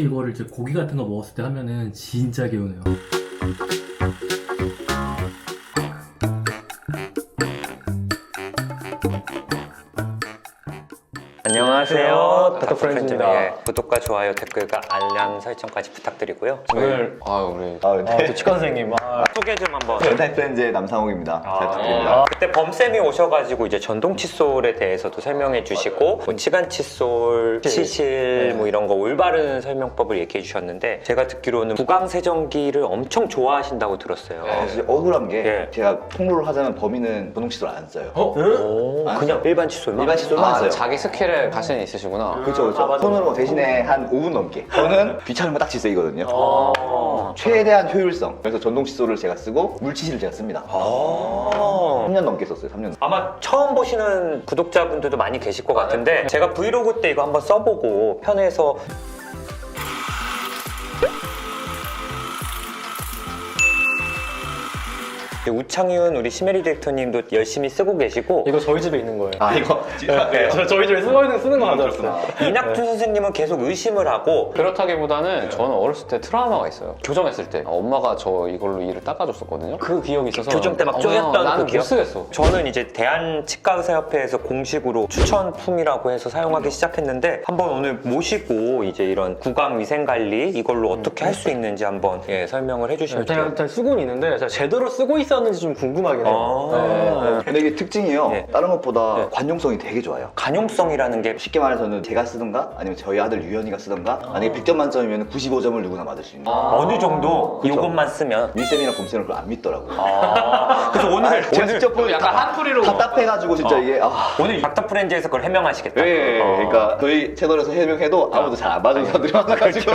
이거를 이제 고기 같은 거 먹었을 때 하면은 진짜 개운해요. 안녕하세요. 닥터프렌즈입니다. 예, 구독과 좋아요, 댓글과 알람 설정까지 부탁드리고요. 오늘 네. 치과 선생님 소개 좀 한번. 멘탈 프렌즈의 남상욱입니다. 잘 부탁드립니다. 그때 범쌤이 오셔가지고 이제 전동 칫솔에 대해서도 설명해 주시고 뭐 치간 칫솔, 치실 뭐 이런 거 올바른 설명법을 얘기해 주셨는데 제가 듣기로는 구강 세정기를 엄청 좋아하신다고 들었어요. 사실 억울한 게 예. 제가 폭로를 하자면 범인은 전동 칫솔 안 써요. 오, 그냥 일반 칫솔만? 일반 칫솔만 써요. 자기 스킬에 자신이 있으시구나. 그렇죠, 그렇죠. 손으로 대신에 한 5분 넘게. 저는 귀찮은 거 딱 칫솔이거든요. 최대한 효율성. 그래서 전동 칫솔을 제가 쓰고 물치실을 제가 씁니다. 3년 넘게 썼어요. 3년. 아마 처음 보시는 구독자분들도 많이 계실 것 같은데 제가 브이로그 때 이거 한번 써보고 편해서 우창윤 우리 시메리 디렉터님도 열심히 쓰고 계시고 이거 저희 집에 있는 거예요. 아, 이거 진짜. 네. 저희 집에 쓰는 거 가져왔어요. 이낙준 선생님은 계속 의심을 하고 그렇다기보다는 저는 어렸을 때 트라우마가 있어요. 교정했을 때 엄마가 저 이걸로 이를 닦아줬었거든요. 그 기억이 있어서 교정 때 막 쪼였던 나는 그 기억? 못 쓰겠어. 저는 이제 대한치과의사협회에서 공식으로 추천품이라고 해서 사용하기 시작했는데 한번 오늘 모시고 이제 이런 구강위생관리 이걸로 어떻게 할 수 있는지 한번 설명을 해주시면 제가 돼요. 일단 쓰고는 있는데 제가 제대로 쓰고 있었는지 좀 궁금하긴 해요. 아. 근데 이게 특징이요. 네. 다른 것보다 네. 관용성이 되게 좋아요. 간용성이라는 게 쉽게 말해서는 제가 쓰던가 아니면 저희 아들 유연이가 쓰던가 만약에 100점 만점이면 95점을 누구나 맞을 수 있는 어느 정도 그쵸. 이것만 쓰면 윌쌤이랑 봄쌤은 그걸 안 믿더라고요. 그래서 오늘 제가 직접 보면 약간 한풀이로 답답해가지고 진짜 이게 오늘 닥터프렌즈에서 그걸 해명하시겠다. 네, 그러니까 저희 채널에서 해명해도 아무도 잘 안 봐주는 사람들이 많아가지고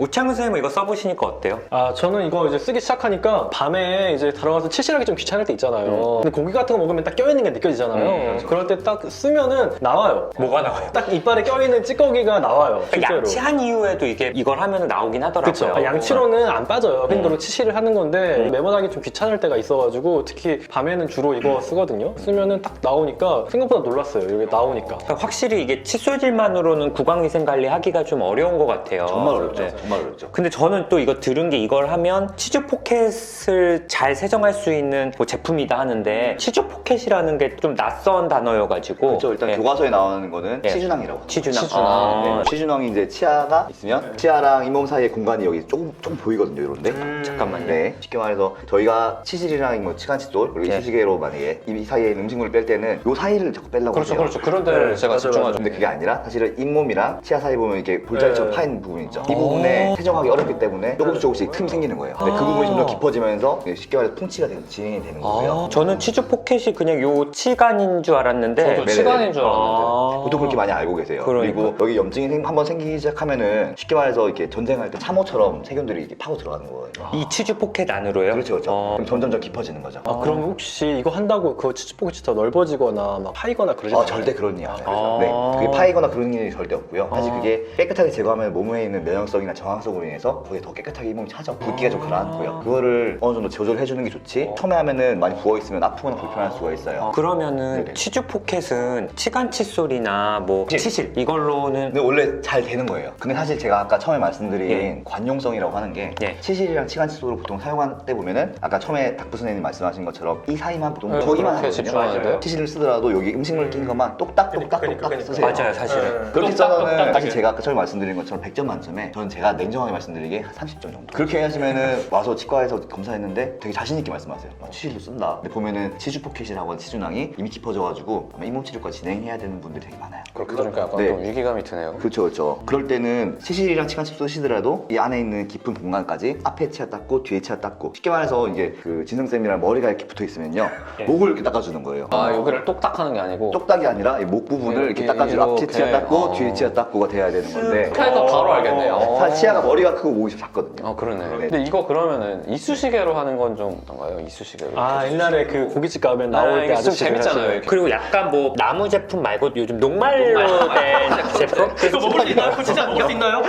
우창훈 선생님은 이거 써보시니까 어때요? 아 저는 이거 이제 쓰기 시작하니까 밤에 이제 들어가서 치실하기 좀 귀찮을 때 있잖아요. 근데 고기 같은 거 먹으면 딱 껴있는 게 느껴지잖아요. 그럴 때 딱 쓰면은 나와요. 뭐가 나와요? 딱 이빨에 껴있는 찌꺼기가 나와요. 실제로. 양치한 이후에도 이걸 하면 나오긴 하더라고요. 그쵸. 양치로는 안 빠져요. 팬더로 치실을 하는 건데 매번 하기 좀 귀찮을 때가 있어가지고 특히 밤에는 주로 이거 쓰거든요. 쓰면은 딱 나오니까 생각보다 놀랐어요. 이게 나오니까. 그러니까 확실히 이게 칫솔질만으로는 구강위생 관리하기가 좀 어려운 것 같아요. 정말 어렵죠. 네. 정말 어렵죠. 근데 저는 또 이거 들은 게 이걸 하면 치주 포켓을 잘 세정할 수 있는 뭐 제품이다 하는데 치주 포켓이라는 게 좀 낯선 단어여가지고 그렇죠. 일단 네. 교과서에 나오는 거는 네. 치준항이라고. 치주낭. 네. 치준항이 이제 치아가 있으면 치아랑 잇몸 사이의 공간이 여기 조금 보이거든요. 이런데. 잠깐만요. 네. 쉽게 말해서 저희가 치실이랑 뭐 치간 칫솔 그리고 네. 치시개로 만약에 이 사이에 있는 음식물을 뺄 때는 요 사이를 자꾸 빼려고 그렇죠, 해요. 그렇죠. 그런 데를 제가 집중하죠. 근데 그게 아니라 사실은 잇몸이랑 치아 사이 보면 이렇게 볼자리처럼 파인 부분 있죠. 이 아. 부분에 세정하기 어렵기 때문에 조금씩 틈이 생기는 거예요. 근데 그 부분이 좀 더 깊어지면서 쉽게 말해서 풍치가 진행이 되는 거고요. 저는 치주 포켓이 그냥 요 치간인 줄 알았는데 저도 네네. 치간인 줄 알았는데. 보통 그렇게 많이 알고 계세요. 그러니까. 그리고 여기 염증이 한번 생기기 시작하면은 쉽게 말해서 이렇게 전쟁할 때 참호처럼 세균들이 이렇게 파고 들어가는 거예요. 이 치주 포켓 안으로요? 그렇죠, 그렇죠. 그럼 점점 깊어지는 거죠. 그럼 혹시 이거 한다고 그 치즈포켓이 더 넓어지거나 막 파이거나 그러지 않아요? 절대 그런 일 안 해요. 아. 네, 그게 파이거나 그런 일이 절대 없고요. 사실 그게 깨끗하게 제거하면 몸에 있는 면역성이나 저항성으로 인해서 거기에 더 깨끗하게 잇몸이 차죠. 붓기가 좀 가라앉고요. 그거를 어느 정도 조절해 주는 게 좋지. 처음에 하면은 많이 부어 있으면 아프거나 불편할 수가 있어요. 그러면은 네네. 치주 포켓은 치간 칫솔이나 뭐 치실 이걸로는 근데 원래 잘 되는 거예요. 근데 사실 제가 아까 처음에 말씀드린 예. 관용성이라고 하는 게 예. 치실이랑 치간 칫솔을 보통 사용할 때 보면은 아까 처음에 닥부 선생님 말씀하신 것처럼 이 사이만 보통 네, 저기만 그렇게 하거든요. 집중하는데요? 치실을 쓰더라도 여기 음식물 낀 것만 똑딱똑딱 쓰세요. 맞아요, 사실은. 그렇게 써서는 사실 제가 아까 처음에 말씀드린 것처럼 100점 만점에 저는 제가 냉정하게 말씀드리기에 한 30점 정도. 그렇게 하시면은 와서 치과에서 검사했는데 되게 자신 있게 말씀하세요. 치실도 쓴다. 근데 보면은 치주 포켓이라고 하는 치준항이 이미 깊어져가지고 아마 잇몸 치료과 진행해야 되는 분들이 되게 많아요. 그렇게 들으니까 약간 네. 좀 위기감이 드네요. 그렇죠, 그렇죠. 그럴 때는 치실이랑 치간 칫솔 쓰시더라도 이 안에 있는 깊은 공간까지 앞에 치아 닦고 뒤에 치아 닦고 쉽게 말해서 이제 그 진성쌤이랑 머리가 이렇게 붙어 있으면요 목을 이렇게 닦아주는 거예요. 여기를 똑딱하는 게 아니고 똑딱이 아니라 이 목 부분을 이렇게 닦아주고 앞에 이렇게. 치아 닦고 뒤에 치아 닦고가 돼야 되는 건데 이렇게 하니까 바로 알겠네요. 사실 치아가 머리가 크고 목이 좀 작거든요. 그러네. 네. 근데 이거 그러면은 이수시개로 하는 건 좀 어떤가요? 이수시개로. 아 옛날에 그 고깃집 가면 나올 때 이게 좀 아저씨들 재밌잖아요. 하시는 이렇게. 그리고 약간 뭐 나무 제품 말고 요즘 녹말로 된 제품? 이거 먹을 수 있나요? 진짜 먹을 수 있나요?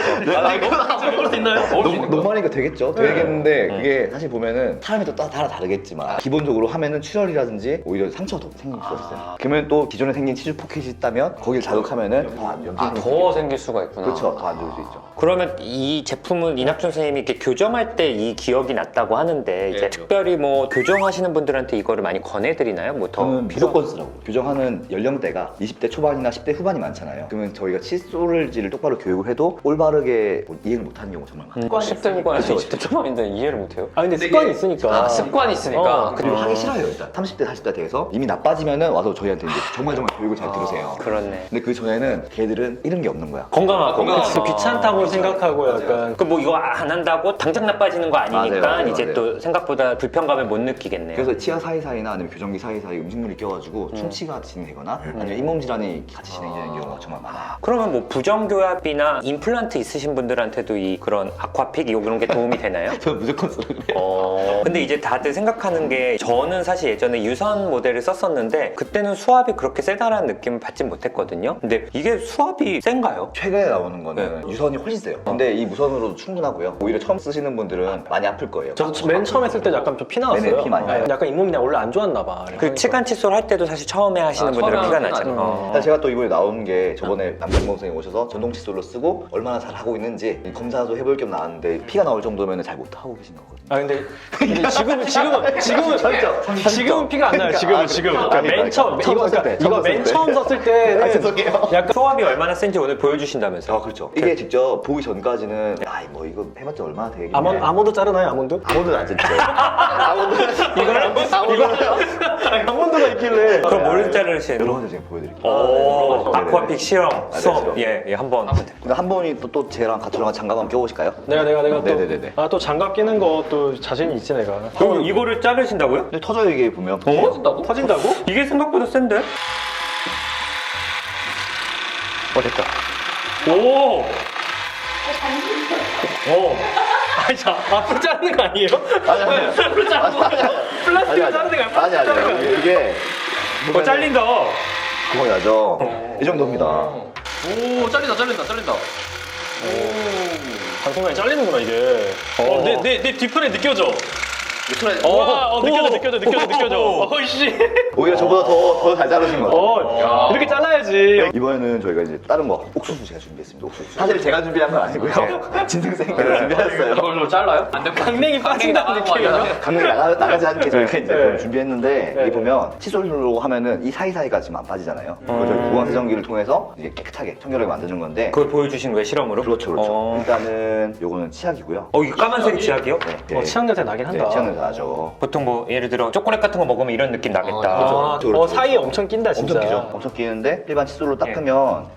이거 먹을 수 있나요? 녹말이니까 되겠죠. 되겠는데 그게 사실 보면은 사람이 또 따라 다르겠지만 기본적으로 하면은 출혈이라든지 오히려 상처가 더 생길 수가 있어요. 그러면 또 기존에 생긴 치주 포켓이 있다면 거기를 자극하면은 더 안 좋은 더 생길 수가 있구나. 그렇죠. 더 안 좋을 수 있죠. 그러면 이 제품은 이낙준 선생님이 이렇게 교정할 때 이 기억이 났다고 하는데 이제 예, 특별히 뭐 교정하시는 분들한테 이거를 많이 권해드리나요? 뭐 더 저는 무조건 쓰라고. 교정하는 연령대가 20대 초반이나 10대 후반이 많잖아요. 그러면 저희가 칫솔질을 똑바로 교육을 해도 올바르게 이해를 못하는 경우가 정말 많아요. 10대 후반에서 20대 초반인데 이해를 못해요? 아 근데 습관이 있으니까. 습관이 있으니까. 그리고 하기 싫어요 일단. 30대 40대 돼서 이미 나빠지면은 와서 저희한테 이제 정말 교육을 잘 들으세요. 그렇네. 근데 그 전에는 걔들은 이런 게 없는 거야. 건강하고. 그치, 귀찮다고 생각하고 약간 그 뭐 이거 안 한다고 당장 나빠지는 거 아니니까 맞아요, 이제 맞아요. 또 생각보다 불편감을 못 느끼겠네요. 그래서 치아 사이사이나 아니면 교정기 사이사이 음식물이 껴가지고 충치가 진행되거나 아니면 잇몸 질환이 같이 진행되는 경우가 정말 많아요. 그러면 뭐 부정교합이나 임플란트 있으신 분들한테도 이 그런 아쿠아픽 이런 게 도움이 되나요? 저는 무조건 쓰는 거예요. 근데 이제 다들 생각하는 게 저는 사실 예전에 유선 모델을 썼었는데 그때는 수압이 그렇게 세다라는 느낌을 받진 못했거든요. 근데 이게 수압이 센가요? 최근에 나오는 거는 유선이 훨씬 세요. 근데 이 무선으로도 충분하고요. 오히려 처음 쓰시는 분들은 많이 아플 거예요. 저도 맨 처음 했을 때 약간 좀 피 나왔어요. 네네, 피 많이 나요. 약간 잇몸이 원래 안 좋았나 봐. 그 치간 칫솔 할 때도 사실 처음에 하시는 분들은 처음에 피가 하면 나잖아요. 나죠. 사실 제가 또 이번에 나온 게 저번에 남정범 선생님 오셔서 전동 칫솔로 쓰고 얼마나 잘 하고 있는지 검사도 해볼 겸 나왔는데 피가 나올 정도면 잘 못하고 계신 거거든요. 아 근데 지금은 피가 안 나요. 지금. 그러니까 맨 처음 이거 맨 처음 썼을 때는 죄송해요. 약간 수압이 얼마나 센지 오늘 보여주신다면서요? 아 그렇죠. 이게 직접 보기 전까지는 아이 뭐 이거 해봤자 얼마나 되겠네. 아몬드 자르나요? 아몬드? 아몬드는 안 뜯죠. 아몬드가 있길래. 그럼 뭘 자르시는 여러 가지 제가 보여드릴게요. 오, 네네네. 아쿠아픽 실험 수업 실험. 예 한번 근데 한 분이 또 쟤랑 같이 장갑 한번 껴보실까요? 내가 네네네네. 또 장갑 끼는 거 또 자신이 있지 내가. 그럼 이거를 자르신다고요? 근데 터져요 이게 보면. 터진다고? 터진다고? 이게 생각보다 센데? 됐다. 오! 아니 자 앞으로 자르는 거 아니에요? 아니 앞으로 자르는 거 아니야? 플라스틱으로 자르는 거 아니야? 아니 이게 잘린다. 그거 나죠. 이 정도입니다. 오, 잘린다. 방송국에 잘리는구나 이게. 내 뒤편에 느껴져. 느껴져. 어이씨. 오히려 저보다 더 잘 자르신 것 같아요. 이렇게 잘라야지. 이번에는 저희가 이제 다른 거 옥수수 제가 준비했습니다. 옥수수. 사실 제가 준비한 건 아니고요. 진승생님께서 준비했어요. 이걸로 잘라요? 안 돼. 강냉이 빠진다는 느낌이야. 강릉 나가지 않게 저희가 이제 그걸 준비했는데 네. 여기 보면 칫솔로 하면은 이 사이사이가 지금 안 빠지잖아요. 그걸 저희 구강세정기를 통해서 이제 깨끗하게 청결하게 만드는 건데 그걸 보여주신 거예요 실험으로? 그렇죠. 일단은 요거는 치약이고요. 이거 까만색 치약이요? 네. 치약 냄새 나긴 한다. 네, 치약냄새 나죠. 보통 뭐 예를 들어 초콜릿 같은 거 먹으면 이런 느낌 나겠다. 그렇죠. 사이에 엄청 낀다 진짜. 엄청 끼죠. 엄청 끼는데 일반 칫솔로 닦으면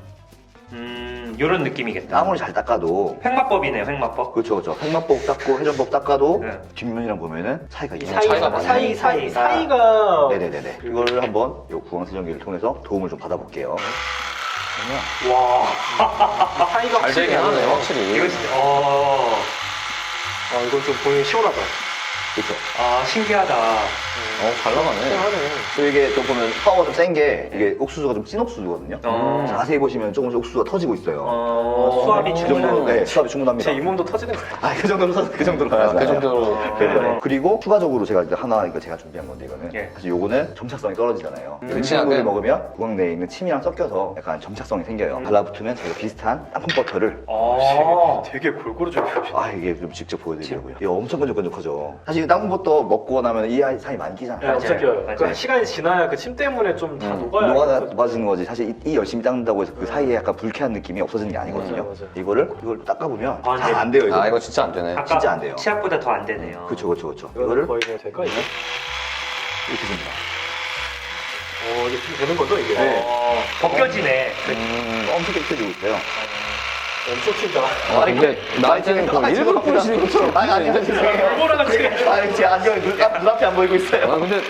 이런 느낌이겠다. 아무리 잘 닦아도 횡마법이네요 횡마법. 그렇죠. 횡마법 닦고 회전법 닦아도 네. 뒷면이랑 보면은 사이가 있는 차이가 많네. 사이가. 네네네네. 이거를 한번 요 구강세정기를 통해서 도움을 좀 받아볼게요. 사이가 잘 되긴 하네, 확실히. 이거 진짜 이건 좀 보기 시원하다. 그렇죠. 신기하다. 잘 나가네. 그리고 이게 좀 보면 파워가 좀 센 게 이게 옥수수가 좀 찐 옥수수거든요. 자세히 보시면 조금씩 옥수수가 터지고 있어요. 수압이 그 정도, 충분한. 네, 수압이 충분합니다. 제 잇몸도 터지는 거야. 그 정도로 가야죠. 그 정도로. 네. 그리고 추가적으로 제가 이제 하나 이거 제가 준비한 건데 이거는 예. 사실 요거는 점착성이 떨어지잖아요. 이 치약은? 친구를 먹으면 구강 내에 있는 침이랑 섞여서 약간 점착성이 생겨요. 달라붙으면 저희가 비슷한 땅콩 버터를 되게 골고루 좀. 이게 좀 직접 보여드리려고요. 이거 엄청 끈적끈적하죠. 사실 땅콩 버터 먹고 나면 이 사이 많이 끼잖아요. 엄청 껴요. 맞아요. 그 시간이 지나야 그 침 때문에 좀 다 녹아요. 녹아지는 거지. 사실 이 열심히 닦는다고 해서 그 사이에 약간 불쾌한 느낌이 없어지는 게 아니거든요. 맞아요. 이걸 닦아보면 아, 잘 네. 안 돼요. 이거 진짜 안 되네. 진짜 안 돼요. 치약보다 더 안 되네요. 그렇죠. 이거를 거의 뭐 될까 이게? 이렇게 됩니다. 이게 좀 되는 거죠 이게? 네. 벗겨지네. 엄청 깨끗해지고 있어요. 엄청 튄다. 근데 나한테는 그 일부러 뿌리시는 것처럼. 아니, 죄송해요. 뭐라고 지금? 제 안경이 눈앞이 안 보이고 있어요. 근데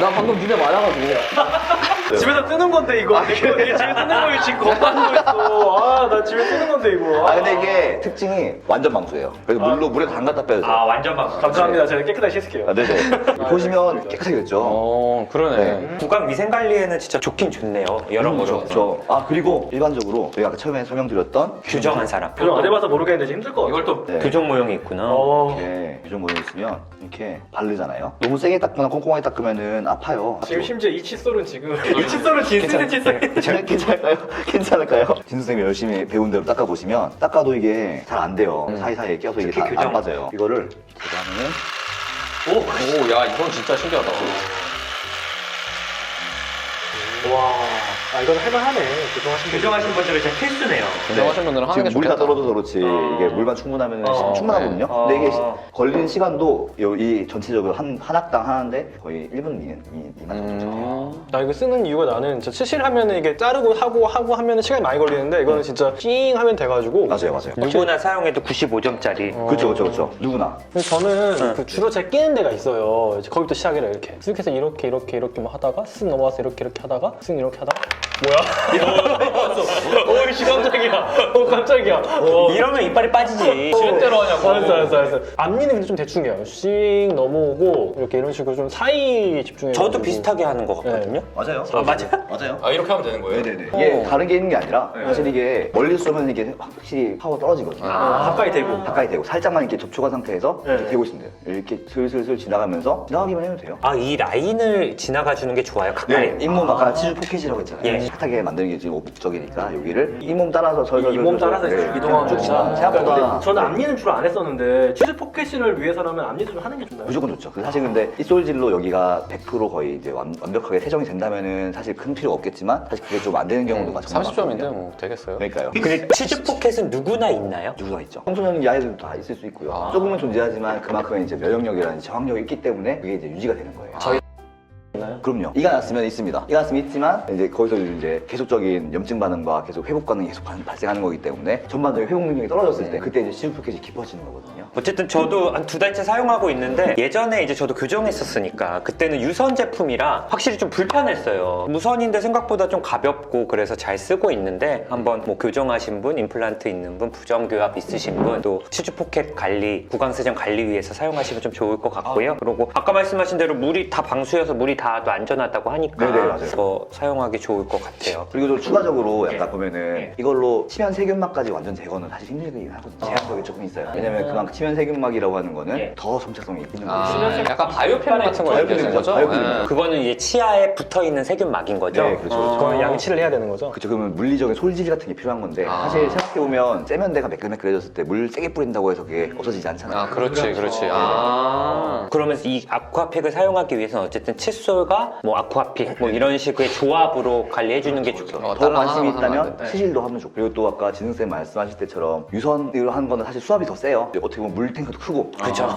나 방금 눈에 맞아가지고. 집에서 뜨는 건데 이거. 내 집에 뜨는 거에 지금 겁나는 거 있어. 나 집에 뜨는 건데 이거. 근데 이게 특징이 완전 방수예요. 그래서 물에 담갔다 빼도 돼요. 아 완전 방. 감사합니다. 제가 깨끗하게 씻을게요. 아, 네네. 보시면 깨끗하게 됐죠. 그러네. 네. 구강 위생 관리에는 진짜 좋긴 좋네요. 여러모로. 그렇죠. 아 그리고 일반적으로 저희가 아까 처음에 설명드렸던 규정한 사람. 그냥 안 해봐서 모르겠는데 힘들 것 같아요. 이걸 또 네. 규정 모형이 있구나. 이렇게 규정 모여 있으면 이렇게 바르잖아요. 너무 세게 닦거나 꼼꼼하게 닦으면 아파요. 지금 심지어 이 칫솔은 지금 이 칫솔은 진쓰는 칫솔. 괜찮을까요? 괜찮을까요? 진수 선생님이 열심히 배운 대로 닦아보시면 닦아도 이게 잘 안 돼요. 사이사이에 껴서 이게 다 안 빠져요. 이거를 이렇게 하면은 오, 야, 이건 진짜 신기하다. 와, 이건 할만하네. 교정하신 규정하신 분들은 진짜 필수네요. 교정하신 분들은 하는 게 지금 물이 다 좋겠다. 떨어져서 그렇지 이게 물만 충분하면 충분하거든요. 네. 근데 이게 걸리는 시간도 이 전체적으로 한 학당 하는데 거의 1분 미만 정도. 나 이거 쓰는 이유가 나는 진짜 치실하면은 이게 자르고 하고 하면은 시간이 많이 걸리는데 이거는 진짜 찡 하면 돼가지고. 맞아요. 누구나 사용해도 95점짜리. 그렇죠. 누구나. 근데 저는 그 주로 제가 끼는 데가 있어요. 이제 거기부터 시작이라 이렇게 쓱 해서 이렇게 막 하다가 쓱 넘어가서 이렇게 하다가 쓱 이렇게 하다가 뭐야? 이씨 깜짝이야. 깜짝이야. 이러면 이빨이 빠지지. 실제로 하냐고. 알았어. 앞니는 근데 좀 대충해요. 씩 넘어오고 이렇게 이런 식으로 좀 사이 집중해. 저도 비슷하게 하는 것 같거든요. 맞아요. 아, 맞아요? 맞아요. 아, 이렇게 하면 되는 거예요? 네네네. 이게 다른 게 있는 게 아니라 사실 이게 멀리 쏘면 이게 확실히 파워 떨어지거든요. 가까이 대고. 가까이 대고 살짝만 이렇게 접촉한 상태에서 이렇게 네. 대고 있으면 돼요. 이렇게 슬슬 지나가기만 해도 돼요. 아, 이 라인을 지나가 주는 게 좋아요. 가까이. 잇몸 아까 치주 포켓이라고 했잖아요. 예. 핫하게 만드는 게 지금 목적이니까 여기를 잇몸 따라서 잇몸 따라서 이동하는 쭉 지나가면 거구나. 생각보다 저는 앞니는 주로 안 했었는데 치즈 포켓을 위해서라면 앞니도 좀 하는 게 좋나요? 무조건 좋죠. 사실 근데 이 솔질로 여기가 100% 거의 이제 완벽하게 세정이 된다면은 사실 큰 필요가 없겠지만 사실 그게 좀 안 되는 경우도 정말 30점인데 많거든요. 뭐 되겠어요? 그러니까요. 근데 치즈 포켓은 누구나 있나요? 누구나 있죠. 청소년 아이들도 다 있을 수 있고요. 조금은 존재하지만 그만큼 이제 면역력이라든지 저항력이 있기 때문에 그게 이제 유지가 되는 거예요. 있나요? 그럼요. 이가 났으면 있습니다. 이가 났으면 있지만 이제 거기서 이제 계속적인 염증 반응과 계속 회복 반응이 계속 발생하는 거기 때문에 전반적인 회복 능력이 떨어졌을 때 그때 이제 치주 포켓이 깊어지는 거거든요. 어쨌든 저도 한 2달째 사용하고 있는데 예전에 이제 저도 교정했었으니까 그때는 유선 제품이라 확실히 좀 불편했어요. 무선인데 생각보다 좀 가볍고 그래서 잘 쓰고 있는데 한번 뭐 교정하신 분, 임플란트 있는 분, 부정교합 있으신 분, 또 치주 포켓 관리, 구강세정 관리 위해서 사용하시면 좀 좋을 것 같고요. 그리고 아까 말씀하신 대로 물이 다 방수여서 물이 다 또 안전하다고 하니까 네네, 맞아요. 더 사용하기 좋을 것 같아요. 그리고 좀 추가적으로 약간 보면은 이걸로 치면 세균막까지 완전 제거는 사실 힘들긴 하거든요. 제한적이 조금 있어요. 왜냐면 그만큼 치면 세균막이라고 하는 거는 더 점착성이 있는 거예요. 약간 바이오필름 같은 거 얘기하시는 거죠? 바이오필름. 그거는 이제 치아에 붙어있는 세균막인 거죠? 네, 그렇죠. 그건 양치를 해야 되는 거죠? 그쵸, 그러면 물리적인 솔질 같은 게 필요한 건데 사실 생각해보면 세면대가 매끌매끌해졌을 때 물 세게 뿌린다고 해서 그게 없어지지 않잖아요. 아, 그렇지. 그러면 이 아쿠아팩을 사용하기 위해서는 어쨌든 칫솔과 뭐 아쿠아픽 뭐 이런 식의 조합으로 관리해주는 게 좋죠. 어, 더 다른 관심이 하나만 있다면 하면 안 돼. 치실도 하면 좋고 그리고 또 아까 진승쌤 말씀하실 때처럼 유선으로 하는 거는 사실 수압이 더 세요. 어떻게 보면 물 탱크도 크고 그렇죠.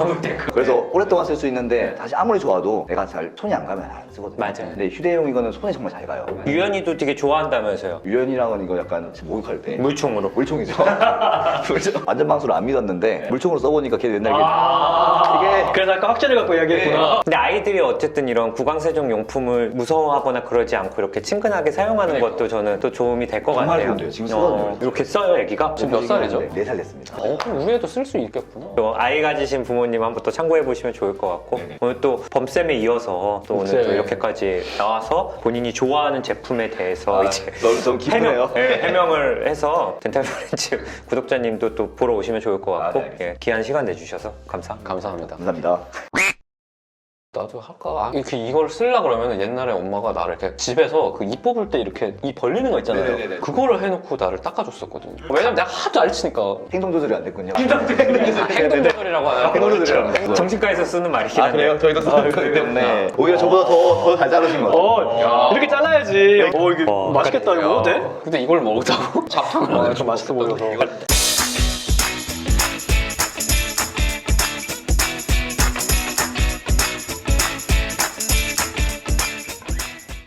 그래서 오랫동안 쓸 수 있는데 사실 아무리 좋아도 내가 잘 손이 안 가면 안 쓰거든요. 맞아요. 근데 휴대용 이거는 손에 정말 잘 가요. 유연이도 되게 좋아한다면서요. 유연이랑은 이거 약간 목욕할 때 물총으로. 물총이죠. 완전 방수를 안 믿었는데 물총으로 써보니까 걔 옛날 이게 그래서 아까 확신을 갖고 이야기했구나. 근데 아이들이 어쨌든 이런 구강세정 용품을 무서워하거나 그러지 않고 이렇게 친근하게 사용하는 것도 저는 또 도움이 될 것 정말 같아요. 좋은데요. 지금 써요. 이렇게 써요, 애기가? 지금 몇 살이죠? 4살 됐습니다. 그럼 우리 애도 쓸 수 있겠구나. 또 아이 가지신 부모님 한번 또 참고해 보시면 좋을 것 같고 오늘 또 범쌤에 이어서 또 오늘 또 이렇게까지 나와서 본인이 좋아하는 제품에 대해서 이제 너무 기쁘네요. 해명을 해서 덴탈 프렌즈 구독자님도 또 보러 오시면 좋을 것 같고 네, 알겠습니다. 귀한 시간 내주셔서 감사합니다. 감사합니다. 감사합니다. 나도 할까? 이걸 쓰려 그러면 옛날에 엄마가 나를 이렇게 집에서 그 입 뽑을 때 이렇게 입 벌리는 거 있잖아요. 네네네. 그거를 해놓고 나를 닦아줬었거든요. 왜냐면 내가 하도 안 치니까. 행동 조절이 안 됐군요. 행동 조절이라고 하나요? 행동 조절이라고. 정신과에서 쓰는 말이긴 한데 저희도 쓰는 거기 때문에 오히려 저보다 더 잘 자르신 것 같아요. 이렇게 잘라야지. 이게 맛있겠다. 이거 먹어도 돼? 근데 이걸 먹자고? 잡탕을 좀 맛있어 보여서.